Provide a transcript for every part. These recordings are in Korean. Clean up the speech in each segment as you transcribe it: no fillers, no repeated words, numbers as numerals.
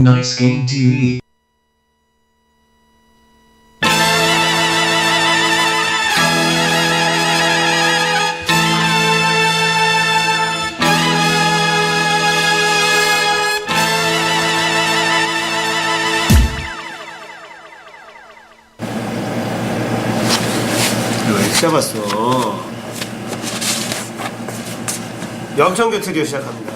Nice Game TV. 왜 시작했어? 염청교 트리오 시작합니다.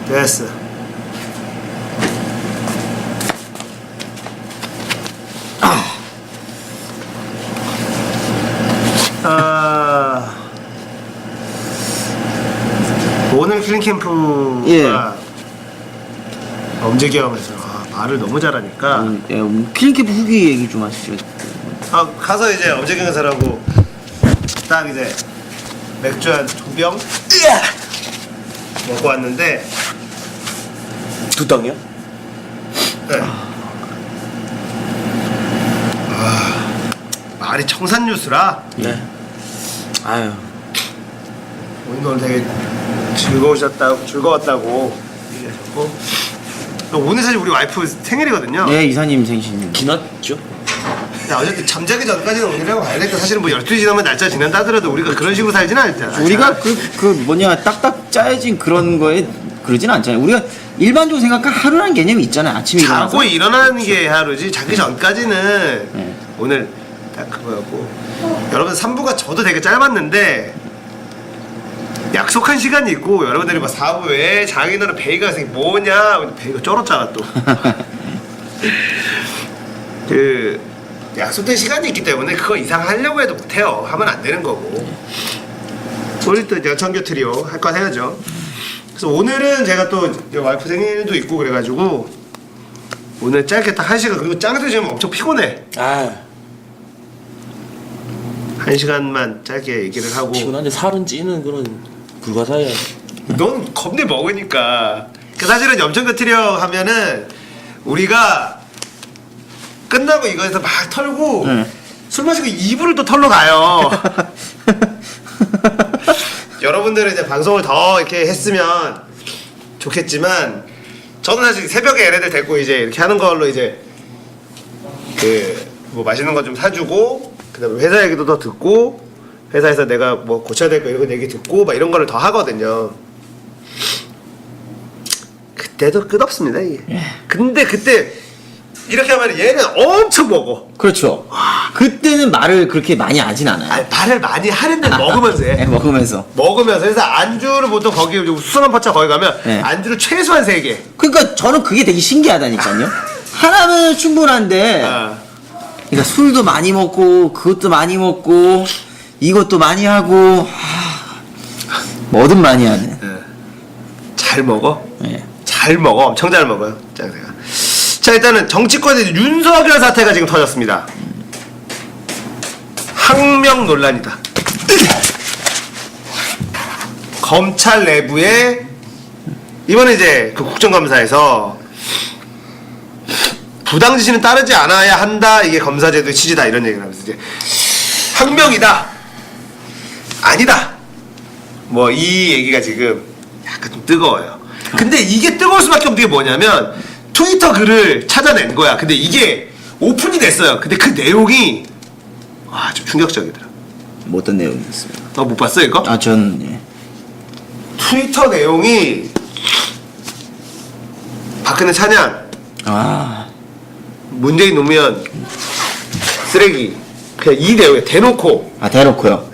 됐어. 오늘 킬링 캠프가 예. 엄지경에서 말을 너무 잘하니까 킬링캠프 후기 얘기 좀 하시죠. 가서 이제 엄지경에서라고 딱 이제 맥주 한 2병 먹고 왔는데 두 덩이요? 네. 말이 청산유수라 네. 아유. 오늘 되게 즐거웠다고 얘기하셨고 오늘 사실 우리 와이프 생일이거든요. 네, 이사님 생신 지났죠? 야, 어쨌든 잠자기 전까지는 오늘이라고 봐야 되니까 사실은 뭐 12시 지나면 날짜 지난다 하더라도 우리가 그런 식으로 살지는 않잖아. 우리가 딱딱 짜여진 그런 거에 그러진 않잖아요. 우리가 일반적으로 생각한 하루라는 개념이 있잖아요. 아침에 자고 일어나서. 일어나는 게 하루지 자기 전까지는 네. 오늘 딱 그거였고 여러분 3부가 저도 되게 짧았는데 약속한 시간이 있고 여러분들이 막 4부 왜 장인어른 베이가 뭐냐 베이가 쩔었잖아 또 그 약속된 시간이 있기 때문에 그거 이상 하려고 해도 못해요. 하면 안 되는 거고 우리 또 여청교 트리오 할 건 해야죠. 그래서 오늘은 제가 또 와이프 생일도 있고 그래가지고 오늘 짧게 딱 1시간 그리고 짱도 지금 엄청 피곤해. 아 1시간만 짧게 얘기를 하고 피곤한데 살은 찌는 그런 불가사야. 넌 겁내 먹으니까 사실은 염청교 트리오 하면은 우리가 끝나고 이거에서 막 털고 술 마시고 이불을 또 털러 가요. 여러분들은 이제 방송을 더 이렇게 했으면 좋겠지만 저는 사실 새벽에 얘네들 데리고 이제 이렇게 하는 걸로 이제 그 뭐 맛있는 거 좀 사주고 그다음에 회사 얘기도 더 듣고 회사에서 내가 뭐 고쳐야 될 거 이런 얘기 듣고 막 이런 거를 더 하거든요. 그때도 끝없습니다 이게. 근데 그때 이렇게 하면 얘는 엄청 먹어. 그렇죠. 그때는 말을 그렇게 많이 하진 않아요. 아니, 말을 많이 하는데 먹으면서 해. 네, 먹으면서. 그래서 안주를 보통 거기 수성한 파차 거기 가면 네. 안주를 최소한 3개. 그러니까 저는 그게 되게 신기하다니까요. 하나면 충분한데 그러니까 술도 많이 먹고 그것도 많이 먹고 이것도 많이 하고 뭐든 많이 하네. 잘 먹어. 네. 잘 먹어. 엄청 잘 먹어요. 짱새가. 자 일단은 정치권에 윤석열 사태가 지금 터졌습니다. 항명 논란이다. 검찰 내부에 이번에 이제 그 국정감사에서 부당 지시는 따르지 않아야 한다. 이게 검사제도의 취지다. 이런 얘기를 하면서 이제 항명이다. 아니다. 뭐 이 얘기가 지금 약간 좀 뜨거워요. 근데 이게 뜨거울 수밖에 없는 게 뭐냐면 트위터 글을 찾아낸 거야. 근데 이게 오픈이 됐어요. 근데 그 내용이 좀 충격적이더라. 뭐 어떤 내용이었습니까? 너 못 봤어 이거? 전 예. 트위터 내용이 박근혜 찬양, 문재인 노무현 쓰레기 그냥 이 내용에 대놓고 대놓고요.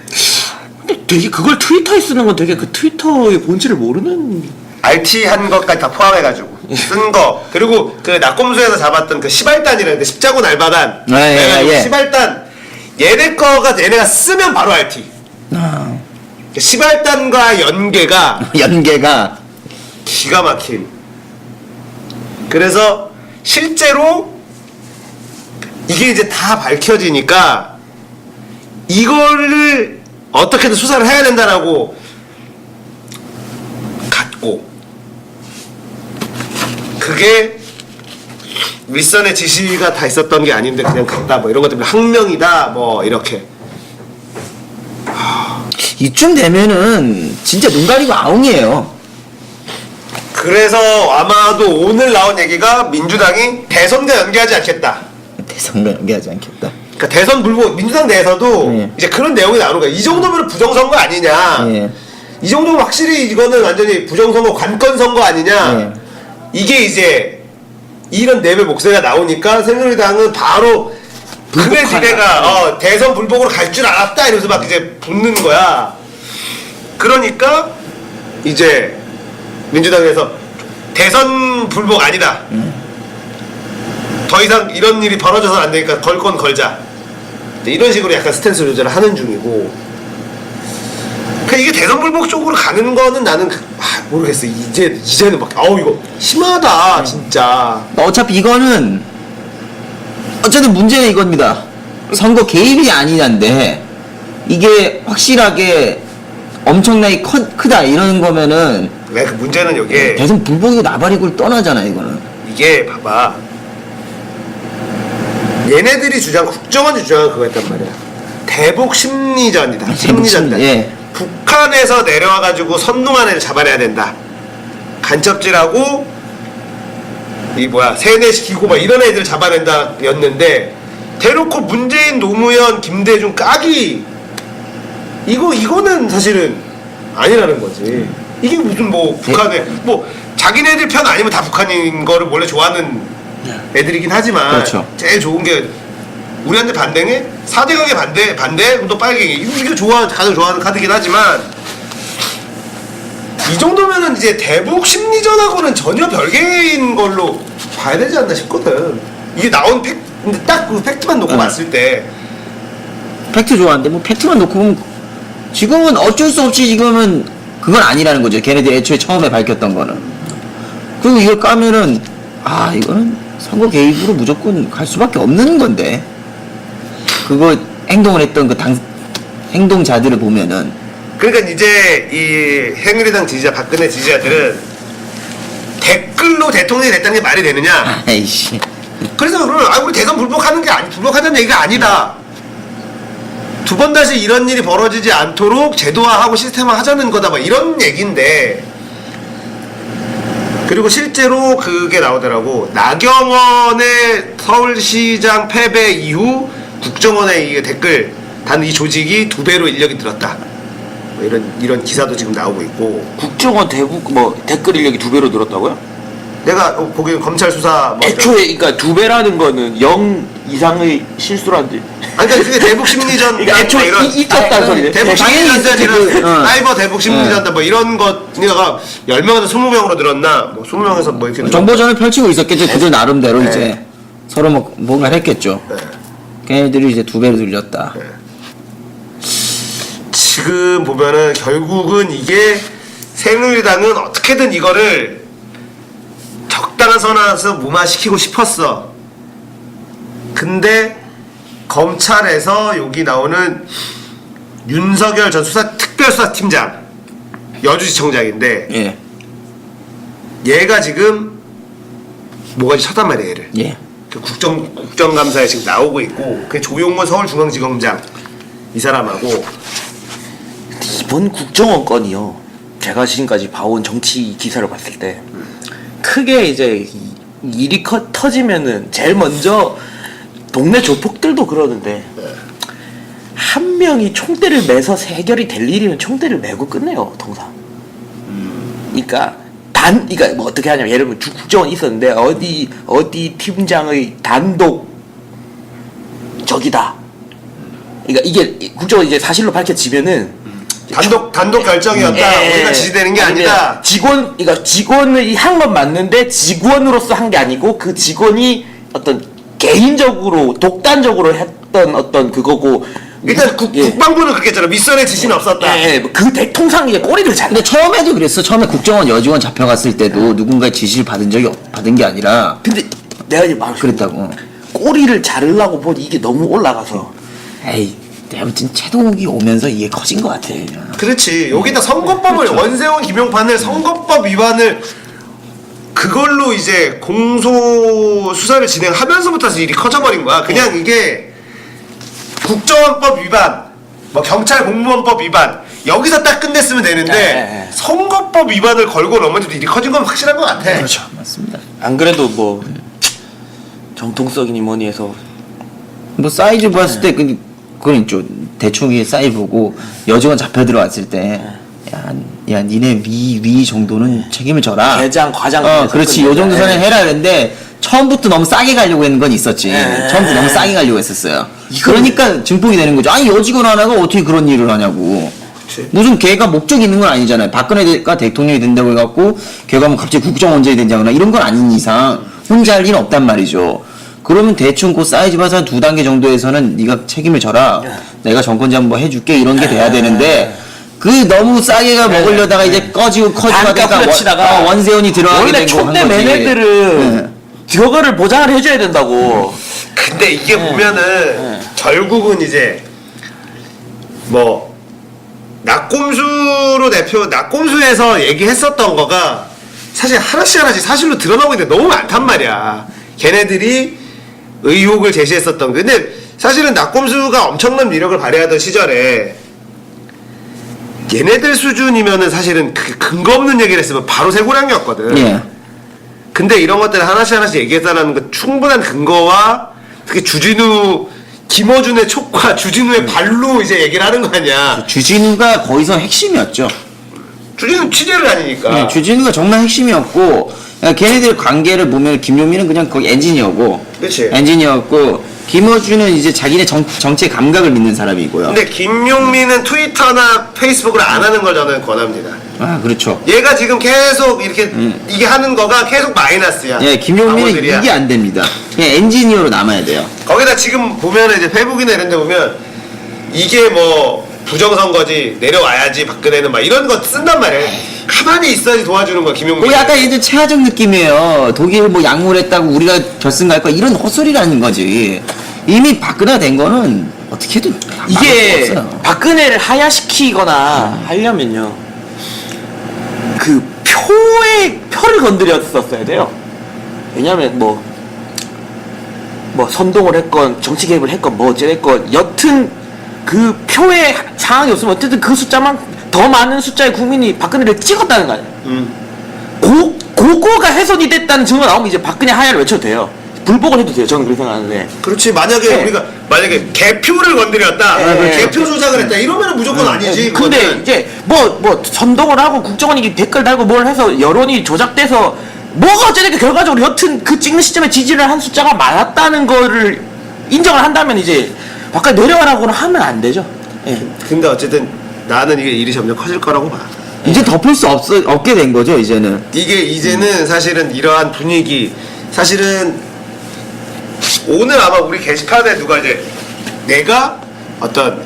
근데 되게 그걸 트위터에 쓰는 건 되게 그 트위터의 본질을 모르는. RT 한 것까지 다 포함해가지고 쓴 거 그리고 그 낙검수에서 잡았던 그 시발단이라는데 십자고 날바단 예. 시발단 얘네가 쓰면 바로 RT 시발단과 연계가 기가 막힌. 그래서 실제로 이게 이제 다 밝혀지니까 이거를 어떻게든 수사를 해야 된다라고 갔고 그게 윗선의 지시가 다 있었던 게 아닌데 그냥 갔다 뭐 이런 것 때문에 항명이다 뭐 이렇게 이쯤 되면은 진짜 눈 가리고 아웅이에요. 그래서 아마도 오늘 나온 얘기가 민주당이 대선과 연계하지 않겠다. 대선과 연계하지 않겠다. 그러니까 대선 불복 민주당 내에서도 예. 이제 그런 내용이 나오는 거야. 이 정도면 부정선거 아니냐. 예. 이 정도면 확실히 이거는 완전히 부정선거 관건선거 아니냐. 예. 이게 이제 이런 내배 목소리가 나오니까 새누리당은 바로 그래 지네가 대선 불복으로 갈 줄 알았다 이러면서 막 이제 붙는 거야. 그러니까 이제 민주당에서 대선 불복 아니다. 더 이상 이런 일이 벌어져서는 안 되니까 걸 건 걸자. 이런 식으로 약간 스탠스 조절을 하는 중이고. 그러니까 이게 대선 불복 쪽으로 가는 거는 나는 모르겠어. 이제는 막 이거 심하다 진짜. 어차피 이거는 어쨌든 문제는 이겁니다. 선거 개입이 아니냐인데 이게 확실하게 엄청나게 크다 이런 거면은 왜 그 문제는 여기에 대선 불복이고 나발이고 떠나잖아 이거는. 이게 봐봐. 얘네들이 국정원이 주장한 그거였단 말이야. 대북 심리전이다. 심리전이다. 예. 북한에서 내려와가지고 선동한 애를 잡아내야 된다. 간첩질하고 세뇌시키고 막 이런 애들 잡아낸다 였는데 대놓고 문재인, 노무현, 김대중 까기 이거는 사실은 아니라는 거지. 이게 무슨 북한에 자기네들 편 아니면 다 북한인 거를 원래 좋아하는 애들이긴 하지만 그렇죠. 제일 좋은 게 우리한테 반대해? 4대강에 반대? 그럼 또 빨갱이. 이거 가장 좋아하는 카드긴 하지만 이 정도면은 이제 대북 심리전하고는 전혀 별개인 걸로 봐야 되지 않나 싶거든. 이게 나온 근데 딱 그 팩트만 놓고 봤을 때 팩트 좋아하는데 팩트만 놓고 보면 지금은 어쩔 수 없이 지금은 그건 아니라는 거죠. 걔네들이 애초에 처음에 밝혔던 거는. 그리고 이걸 까면은 이거는 선거 개입으로 무조건 갈 수밖에 없는 건데 그거 행동을 했던 그 행동자들을 보면은 그러니까 이제 이 새누리당 지지자 박근혜 지지자들은 댓글로 대통령이 됐다는 게 말이 되느냐. 아이씨. 그래서 그러면 우리 대선 불복하자는 얘기가 아니다. 두 번 다시 이런 일이 벌어지지 않도록 제도화하고 시스템화 하자는 거다 이런 얘기인데 그리고 실제로 그게 나오더라고. 나경원의 서울시장 패배 이후 국정원의 이 댓글 단 이 조직이 2배로 인력이 늘었다. 이런 기사도 지금 나오고 있고. 국정원 댓글 인력이 2배로 늘었다고요? 내가 보기엔 검찰 수사 애초에 그러니까 2배라는 거는 0 이상의 실수란데. 그러니까 그게 대북 심리전 그러니까 애초에 있었다는 소리네. 대북 당연히 심리전이나 사이버 대북 심리전다 이런 거가 10명에서 20명으로 늘었나 20명에서 이렇게 정보전을 펼치고 있었겠죠. 그들 나름대로 네. 이제 서로 뭔가를 했겠죠. 네. 걔네들이 이제 2배로 늘렸다. 네. 지금 보면은 결국은 이게 새누리당은 어떻게든 이거를 적당한 선에서 무마시키고 싶었어. 근데 검찰에서 여기 나오는 윤석열 전 특별수사팀장 여주지청장인데 예. 얘가 지금 뭐가지 쳤단 말이야 얘를. 예. 그 국정감사에 지금 나오고 있고 그 조용원 서울중앙지검장 이 사람하고 이번 국정원 건이요. 제가 지금까지 봐온 정치 기사를 봤을 때 크게 이제 일이 터지면은 제일 먼저 동네 조폭들도 그러는데 한 명이 총대를 매서 해결이 될 일이면 총대를 메고 끝내요 통상. 그러니까 그러니까 어떻게 하냐면 예를 들면 국정원 있었는데 어디 팀장의 단독 적이다. 그러니까 이게 국정원 이제 사실로 밝혀지면은 단독 결정이었다. 우리가 지시되는 게 아니다. 그러니까 직원이 한 건 맞는데 직원으로서 한 게 아니고 그 직원이 어떤 개인적으로 독단적으로 했던 어떤 그거고. 일단 국방부는 그랬잖아. 밑선에 지시는 없었다. 그 통상 이제 꼬리를 잘. 근데 처음에도 그랬어. 처음에 국정원 여직원 잡혀갔을 때도 누군가의 지시를 받은 게 아니라. 근데 내가 이제 말 그랬다고. 꼬리를 자르려고 보니 이게 너무 올라가서. 에이. 아무튼 최동욱이 오면서 이게 커진 것 같아. 그렇지. 여기다 선거법을 원세훈 김용판을 선거법 위반을 그걸로 이제 공소 수사를 진행하면서부터 일이 커져버린 거야. 그냥 이게 국정원법 위반 뭐 경찰 공무원법 위반 여기서 딱 끝냈으면 되는데 네. 선거법 위반을 걸고 넘어져도 일이 커진 건 확실한 것 같아. 그렇죠. 맞습니다. 안 그래도 뭐 정통성이니 뭐니 해서 뭐 사이즈 봤을 때 그건 있죠. 대충 이 사이즈 보고 여직원 잡혀 들어왔을 때 야 니네 위 정도는 책임을 져라. 대장 과장 그렇지. 요 정도 선에 해라 그랬는데 처음부터 너무 싸게 가려고 했는 건 있었지. 네. 처음부터 너무 싸게 가려고 했었어요. 그러니까 증폭이 되는 거죠. 아니 여직원 하나가 어떻게 그런 일을 하냐고. 그치. 무슨 걔가 목적이 있는 건 아니잖아요. 박근혜가 대통령이 된다고 해갖고 걔가 뭐 갑자기 국정원장이 된다거나 이런 건 아닌 이상 혼자 할 일은 없단 말이죠. 그러면 대충 그 사이즈 봐서 한 2단계 정도에서는 네가 책임을 져라. 내가 정권 잡뭐 해줄게 이런 게 돼야 되는데 그 너무 싸게가 먹으려다가 이제 꺼지고 커지고 단가 뿌려치다가 원세훈이 들어가게 원래 되고 촌내 한 거지. 매매들은 저거를 보장을 해줘야 된다고. 근데 이게 보면은 결국은 이제 뭐 낙곰수에서 얘기했었던 거가 사실 하나씩 사실로 드러나고 있는데 너무 많단 말이야. 걔네들이 의혹을 제시했었던 게. 근데 사실은 낙곰수가 엄청난 위력을 발휘하던 시절에 얘네들 수준이면은 사실은 그 근거 없는 얘기를 했으면 바로 세고량이었거든. 예. 근데 이런 것들을 하나씩 얘기했다는 그 충분한 근거와 특히 주진우 김어준의 촉과 주진우의 발로 이제 얘기를 하는 거 아니야. 주진우가 거기서 핵심이었죠. 주진우 취재를 다니니까. 네, 주진우가 정말 핵심이었고 걔네들 관계를 보면 김용민은 그냥 거기 엔지니어고 그치. 엔지니어였고 김어준은 이제 자기네 정치의 감각을 믿는 사람이고요. 근데 김용민은 트위터나 페이스북을 안 하는 걸 저는 권합니다. 아 그렇죠. 얘가 지금 계속 이렇게 이게 하는 거가 계속 마이너스야. 예, 김용민은 바보들이야. 이게 안 됩니다. 그냥 엔지니어로 남아야 돼요. 거기다 지금 보면 이제 페이북이나 이런 데 보면 이게 뭐 부정선거지 내려와야지 박근혜는 막 이런 거 쓴단 말이야. 가만히 있어야지 도와주는 거야 김용민. 뭐 약간 이제 최하정 느낌이에요. 독일 뭐 양물했다고 우리가 결승 갈 거 이런 헛소리라는 거지. 이미 박근혜가 된 거는 어떻게 해도 이게 막을 수 없어요. 박근혜를 하야시키거나 하려면요 그 표를 건드렸었어야 돼요. 왜냐면 뭐 선동을 했건 정치 개입을 했건 뭐 어찌됐건 여튼 그 표의 상황이 없으면 어쨌든 그 숫자만 더 많은 숫자의 국민이 박근혜를 찍었다는 거 아니에요. 그거가 훼손이 됐다는 증거가 나오면 이제 박근혜 하야를 외쳐도 돼요. 불복을 해도 돼요. 저는 그렇게 생각하는데. 그렇지. 만약에 네. 우리가 만약에 개표를 건드렸다, 네. 개표 조작을 했다 이러면 무조건 아니지. 근데 그거는. 이제 뭐 선동을 하고 국정원이 댓글 달고 뭘 해서 여론이 조작돼서 뭐가 어쨌든 결과적으로 여튼 그 찍는 시점에 지지를 한 숫자가 많았다는 거를 인정을 한다면 이제 박근혜 내려가라고는 하면 안 되죠. 예. 근데 어쨌든 나는 이게 일이 점점 커질 거라고 봐. 이제 덮을 수 없게 된 거죠 이제는. 이게 이제는 사실은 이러한 분위기 사실은 오늘 아마 우리 게시판에 누가 이제 내가 어떤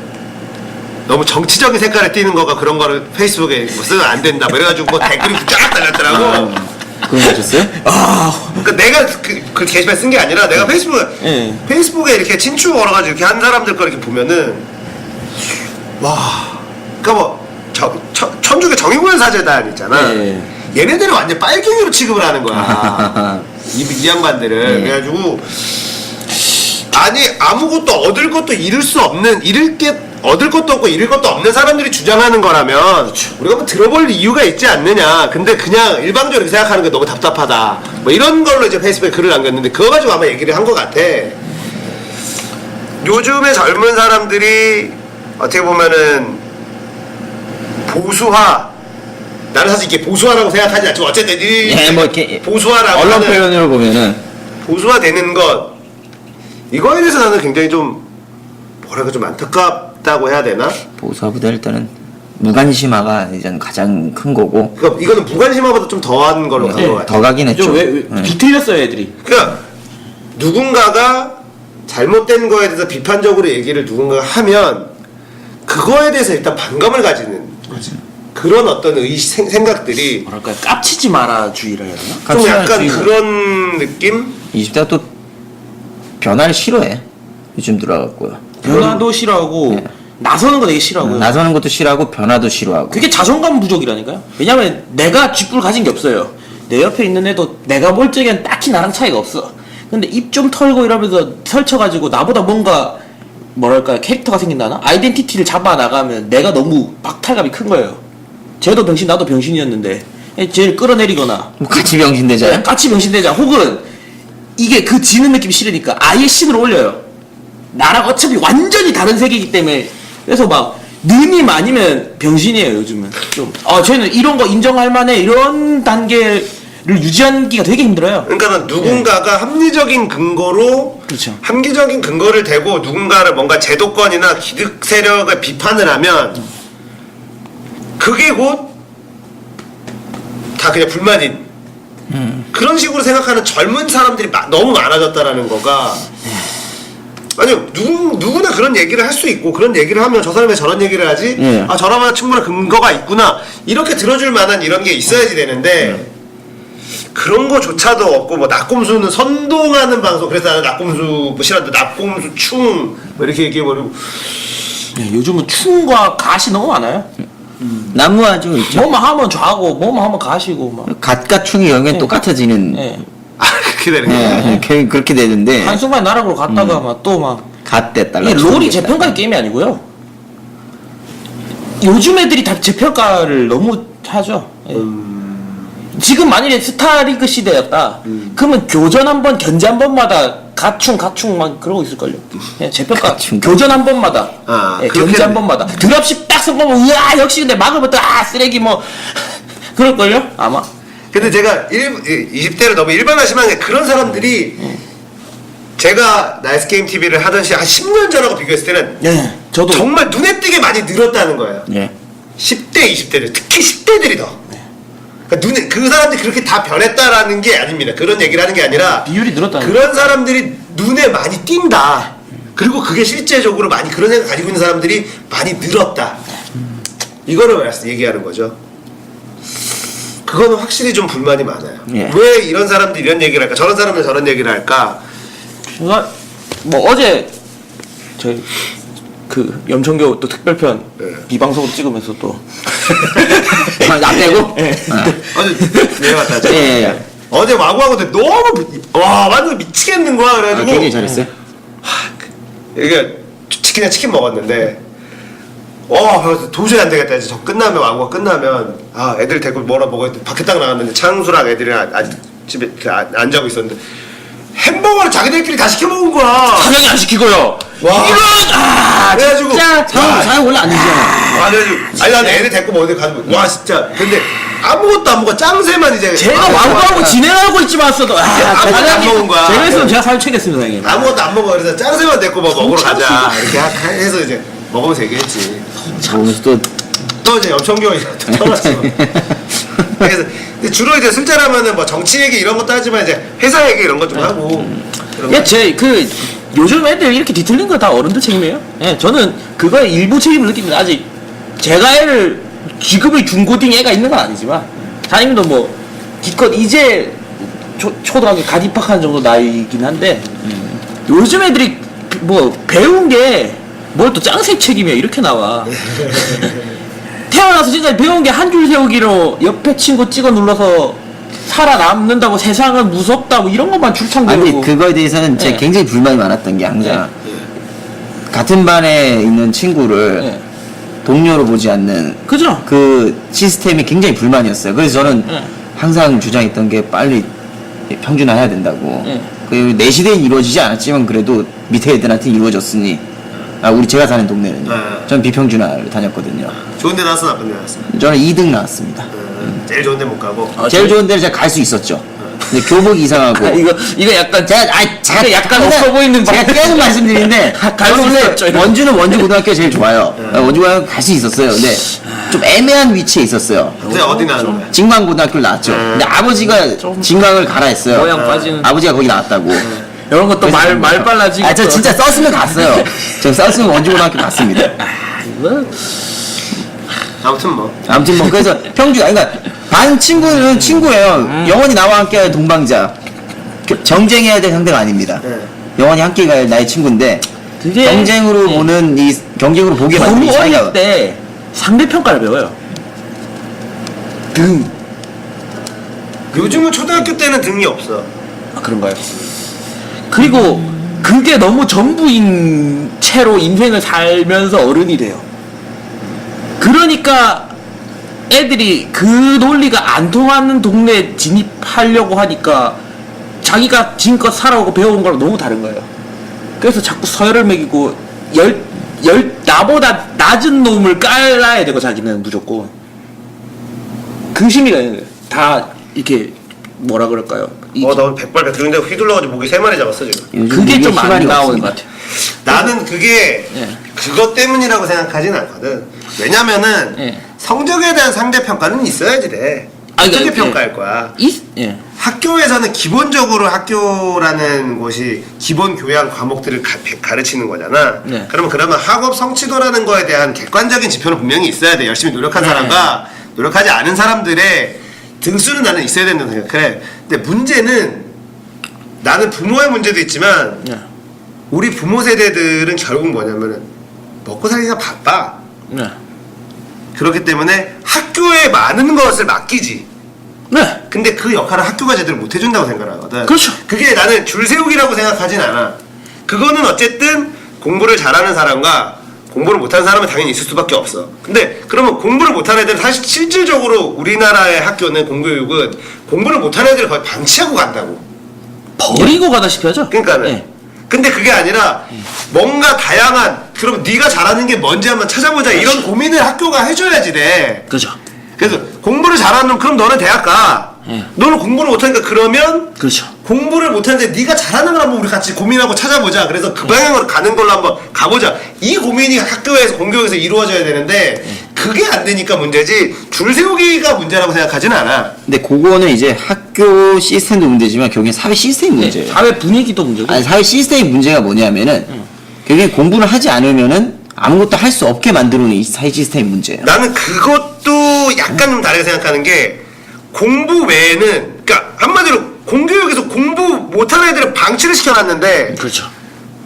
너무 정치적인 색깔을 띠는 거가 그런 거를 페이스북에 뭐 쓰면 안 된다 뭐 이래가지고 뭐 댓글이 쫙 달렸더라고. 그런 거 하셨어요? 그러니까 내가 그 게시판 쓴 게 아니라 내가 페이스북에 이렇게 친추 걸어가지고 이렇게 한 사람들 거 이렇게 보면은 와, 그러니까 뭐 천주교 정의구현 사제단 있잖아. 네. 얘네들은 완전 빨갱이로 취급을 하는 거야. 이 양반들을. 네. 그래가지고 아니 아무것도 얻을 것도 얻을 것도 없고 잃을 것도 없는 사람들이 주장하는 거라면 우리가 뭐 들어볼 이유가 있지 않느냐. 근데 그냥 일방적으로 이렇게 생각하는 게 너무 답답하다. 뭐 이런 걸로 이제 페이스북에 글을 남겼는데 그거 가지고 아마 얘기를 한 것 같아. 요즘의 젊은 사람들이 어떻게 보면은 보수화. 나는 사실 이게 보수화라고 생각하지 않지만 어쨌든 뭐 이렇게 보수화라고 언론 하는 표현으로 보면은 보수화되는 것 이거에 대해서 나는 굉장히 좀 뭐랄까 좀 안타깝다고 해야 되나? 보수화보다 일단은 무관심화가 이제 가장 큰 거고. 그러니까 이거는 무관심화보다 좀 더한 걸로 간 것 같아. 더 가긴 했죠. 왜 네. 비틀렸어요 애들이. 그러니까 누군가가 잘못된 거에 대해서 비판적으로 얘기를 누군가가 하면 그거에 대해서 일단 반감을 가지는 그런 어떤 생각들이 뭐랄까 깝치지 마라 주의를 해야 되나? 좀 약간 깝치지 그런 느낌? 20대가 또 변화를 싫어해. 요즘 들어갔고요. 변화도 싫어하고 네. 나서는 거 되게 싫어하고. 나서는 것도 싫어하고 변화도 싫어하고. 그게 자존감 부족이라니까요. 왜냐면 내가 쥐뿔 가진 게 없어요. 내 옆에 있는 애도 내가 볼 적엔 딱히 나랑 차이가 없어. 근데 입 좀 털고 이러면서 설쳐가지고 나보다 뭔가 뭐랄까 캐릭터가 생긴다나 아이덴티티를 잡아 나가면 내가 너무 박탈감이 큰 거예요. 쟤도 병신 나도 병신이었는데 쟤를 끌어내리거나 뭐 같이 병신되자. 같이 병신되자 혹은 이게 그 지는 느낌이 싫으니까 아예 신을 올려요. 나랑 어차피 완전히 다른 세계이기 때문에 그래서 막 느님 아니면 병신이에요 요즘은 좀. 쟤는 이런 거 인정할 만해 이런 단계를 유지하기가 되게 힘들어요. 그러니까 누군가가 합리적인 근거로 그렇죠. 합리적인 근거를 대고 누군가를 뭔가 제도권이나 기득 세력을 비판을 하면 그게 곧 다 그냥 불만인 그런 식으로 생각하는 젊은 사람들이 너무 많아졌다라는 거가 아니요 누구나 그런 얘기를 할 수 있고 그런 얘기를 하면 저 사람이 저런 얘기를 하지 예. 아 저러면 충분한 근거가 있구나 이렇게 들어줄 만한 이런 게 있어야지 되는데 그런 거조차도 없고 뭐 낙곰수는 선동하는 방송 그래서 나는 낙곰수 뭐 싫어한다 낙곰수 충 뭐 이렇게 얘기해버리고 요즘은 충과 가시 너무 많아요. 난무하죠 있죠. 뭐만 하면 좌고 뭐만 하면 가시고 막. 갓과 충이 영변 똑같아지는. 예. 아 그렇게 되는 거야 그렇게 되는데. 한순간 나락으로 갔다가 막 또 막. 갓 달라. 이게 롤이 재평가의 게임이 아니고요. 요즘 애들이 다 재평가를 너무 하죠. 예. 지금 만일에 스타리그 시대였다. 그러면 교전 한 번, 견제 한 번마다 가충 막 그러고 있을걸요. 예, 재평가 교전 한 번마다, 예, 견제 한 번마다 드랍십 딱 성공하면 우와 역시 근데 막으면 또 쓰레기 뭐 그럴걸요 아마. 근데 제가 20대를 너무 일반화심한 게 그런 사람들이 제가 나이스 게임 TV를 하던 시 한 10년 전하고 비교했을 때는 예, 저도 정말 눈에 띄게 많이 늘었다는 거예요. 예. 10대, 20대들 특히 10대들이 더. 그러니까 눈에 그 사람들이 그렇게 다 변했다라는 게 아닙니다. 그런 얘기를 하는 게 아니라 비율이 늘었다는 그런 사람들이 눈에 많이 띈다. 그리고 그게 실제적으로 많이 그런 생각 가지고 있는 사람들이 많이 늘었다. 이거를 얘기하는 거죠. 그거는 확실히 좀 불만이 많아요. 예. 왜 이런 사람들이 이런 얘기를 할까? 저런 사람들 저런 얘기를 할까? 제가 뭐 어제 저희 그 염천교 또 특별편 네. 비방송으로 찍으면서 또 나 빼고? 예. 어제 내려갔다. 예. 어제 와구와구인데 너무 와 완전 미치겠는 거야. 아, 그래가지고 굉장히 잘했어요. 이게 치킨 먹었는데 그래서 도저히 안 되겠다. 이제 저 끝나면 와구가 끝나면 애들 데리고 뭐라 먹어야 돼. 밖에 딱 나갔는데 창수랑 애들이랑 아직 집에 안 자고 있었는데 햄버거를 자기들끼리 다 시켜 먹은 거야. 사장이 안 시키고요. 와. 그래가지고 진짜 사람 원래 안 되잖아. 그래가지고 아니 나는 애들 데리고 뭐 어디 가지고 와 진짜 근데 아무것도 안 먹어 짱새만 이제 제가 왕구하고 진행하고 있지만서도 아무것도 안 먹은 거야. 제가 했으면 제가 살찌겠습니다 형님. 아무것도 안 먹어. 그래서 짱새만 데리고 뭐 먹으러 가자 이렇게 해서 이제 먹으면서 얘기했지. 보면서 또 이제 염청교 또 떠났어. 그래서 근데 주로 이제 술자라면은 뭐 정치 얘기 이런 것도 하지만 이제 회사 얘기 이런 것 좀 하고. 그런 거. 예, 제 요즘 애들 이렇게 뒤틀린 거 다 어른들 책임이에요. 예, 저는 그거에 일부 책임을 느낍니다. 아직 제가 애를 지금의 중고딩 애가 있는 건 아니지만 사장님도 뭐 기껏 이제 초등학교 갓 입학하는 정도 나이긴 한데 요즘 애들이 뭐 배운 게 뭘 또 짱새 책임이야 이렇게 나와. 태어나서 진짜 배운 게 한 줄 세우기로 옆에 친구 찍어 눌러서 살아남는다고 세상은 무섭다고 이런 것만 줄창 아니 배우고. 그거에 대해서는 제가 예. 굉장히 불만이 많았던 게 항상 같은 반에 있는 친구를 예. 동료로 보지 않는 그죠? 그 시스템이 굉장히 불만이었어요. 그래서 저는 예. 항상 주장했던 게 빨리 평준화해야 된다고. 예. 그 내 시대엔 이루어지지 않았지만 그래도 밑에 애들한테 이루어졌으니 제가 사는 동네는요. 저는 비평준화를 다녔거든요. 좋은 데 나왔어 나쁜 데 나왔어. 저는 2등 나왔습니다. 제일 좋은 데 못 가고. 제일 좋은 데를 제가 갈 수 있었죠. 근데 교복이 이상하고. 이거 약간 제가 약간 없어 보이는 제가 계속 말씀드리는데 갈수 저는 원래 있었죠, 이거. 원주는 원주 고등학교 제일 좋아요. 원주 고등학교 갈 수 있었어요. 근데 좀 애매한 위치에 있었어요. 근데 어디 나왔는 거야? 진광 고등학교를 나왔죠. 근데 아버지가 진광을 가라 했어요. 모양 빠지는. 아버지가 거기 나왔다고. 이런 것도 말 빨라지고. 저 진짜 썼으면 갔어요. 저 썼으면 원주 고등학교 갔습니다. 이거 아무튼 뭐. 아무튼 뭐 그래서 그러니까 반 친구는 친구예요. 영원히 나와 함께할 동방자. 경쟁해야 될 상대가 아닙니다. 네. 영원히 함께 갈 나의 친구인데 그게 경쟁으로 보는 이 경쟁으로 보게 만든 너무 이 어릴 차이가 때 상대 평가를 배워요. 등. 요즘은 초등학교 때는 등이 없어. 그런가요? 그리고 그게 너무 전부인 채로 인생을 살면서 어른이 돼요. 그러니까 애들이 그 논리가 안 통하는 동네에 진입하려고 하니까 자기가 지금껏 살아오고 배워온 거랑 너무 다른 거예요. 그래서 자꾸 서열을 매기고 나보다 낮은 놈을 깔아야 되고 자기는 무조건 그 심리가 있는 거예요. 다 이렇게 뭐라 그럴까요? 나 오늘 백발 백중인데 휘둘러가지고 목이 3마리 잡았어 지금. 요즘 그게 이게 좀 안 희망이 나오는 없습니다. 것 같아요. 나는 그게 예. 그것 때문이라고 생각하진 않거든. 왜냐면은 예. 성적에 대한 상대평가는 있어야지 돼. 아, 어떻게 그러니까, 평가할 거야? 예. 학교에서는 기본적으로 학교라는 곳이 기본 교양 과목들을 가르치는 거잖아. 네. 그러면 학업 성취도라는 거에 대한 객관적인 지표는 분명히 있어야 돼. 열심히 노력한 네. 사람과 노력하지 않은 사람들의 등수는 나는 있어야 된다고 생각해. 근데 문제는 나는 부모의 문제도 있지만 네. 우리 부모 세대들은 결국 뭐냐면은 먹고 살기가 바빠. 네. 그렇기 때문에 학교에 많은 것을 맡기지. 네. 근데 그 역할을 학교가 제대로 못 해준다고 생각하거든. 그렇죠. 그게 나는 줄 세우기라고 생각하진 않아. 그거는 어쨌든 공부를 잘하는 사람과 공부를 못하는 사람은 당연히 있을 수밖에 없어. 근데 그러면 공부를 못하는 애들은 사실 실질적으로 우리나라의 학교는 공교육은 공부를 못하는 애들을 거의 방치하고 간다고. 버리고 가다시피 하죠. 그러니까는. 네. 근데 그게 아니라 뭔가 다양한 그럼 네가 잘하는 게 뭔지 한번 찾아보자 이런 고민을 학교가 해줘야지 돼. 그죠. 그래서 공부를 잘하는 놈 그럼 너는 대학 가. 예. 너는 공부를 못하니까 그러면 그렇죠. 공부를 못하는데 네가 잘하는 걸 한번 우리 같이 고민하고 찾아보자. 그래서 그 방향으로 가는 걸로 한번 가보자. 이 고민이 학교에서 공교육에서 이루어져야 되는데 그게 안 되니까 문제지 줄 세우기가 문제라고 생각하진 않아. 근데 그거는 이제 학교 시스템도 문제지만 결국엔 사회 시스템 문제예요. 네. 사회 분위기도 문제고. 아니 사회 시스템의 문제가 뭐냐면은 결국엔 공부를 하지 않으면은 아무것도 할 수 없게 만들어놓은 이 사회 시스템의 문제예요. 나는 그것도 약간 좀 다르게 생각하는 게 공부 외에는 그러니까 한마디로 공교육에서 공부 못하는 애들을 방치를 시켜놨는데 그렇죠.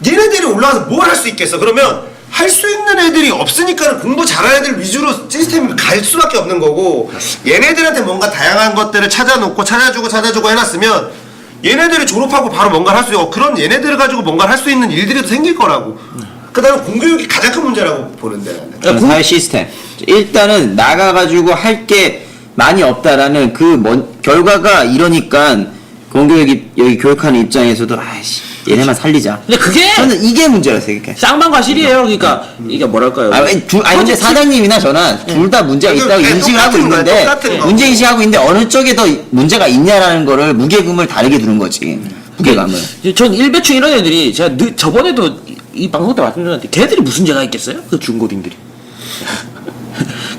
얘네들이 올라와서 뭘 할 수 있겠어? 그러면 할 수 있는 애들이 없으니까 공부 잘하는 애들 위주로 시스템이 갈 수밖에 없는 거고 얘네들한테 뭔가 다양한 것들을 찾아놓고 찾아주고 해놨으면 얘네들이 졸업하고 바로 뭔가를 할 수 있고 그런 얘네들을 가지고 뭔가를 할 수 있는 일들이 더 생길 거라고. 그 나는 공교육이 가장 큰 문제라고 보는데 나는. 저는 사회 시스템. 일단은 나가가지고 할 게 많이 없다라는 그 결과가 이러니까 공교육이 여기 교육하는 입장에서도 아이씨 얘네만 살리자. 근데 그게 저는 이게 문제라고 생각해. 쌍방과실이에요. 그러니까 이게 뭐랄까요? 아니 근데 사장님이나 저나 둘 다 문제가 있다고 그냥 인식을 하고 똑같은 거야, 있는데 똑같은 거. 문제 인식하고 있는데 어느 쪽에 더 문제가 있냐라는 거를 무게금을 다르게 두는 거지. 무게감을. 전 일배충 이런 애들이 제가 저번에도 이 방송 때 말씀드렸는데 걔들이 무슨 죄가 있겠어요? 그 중고딩들이.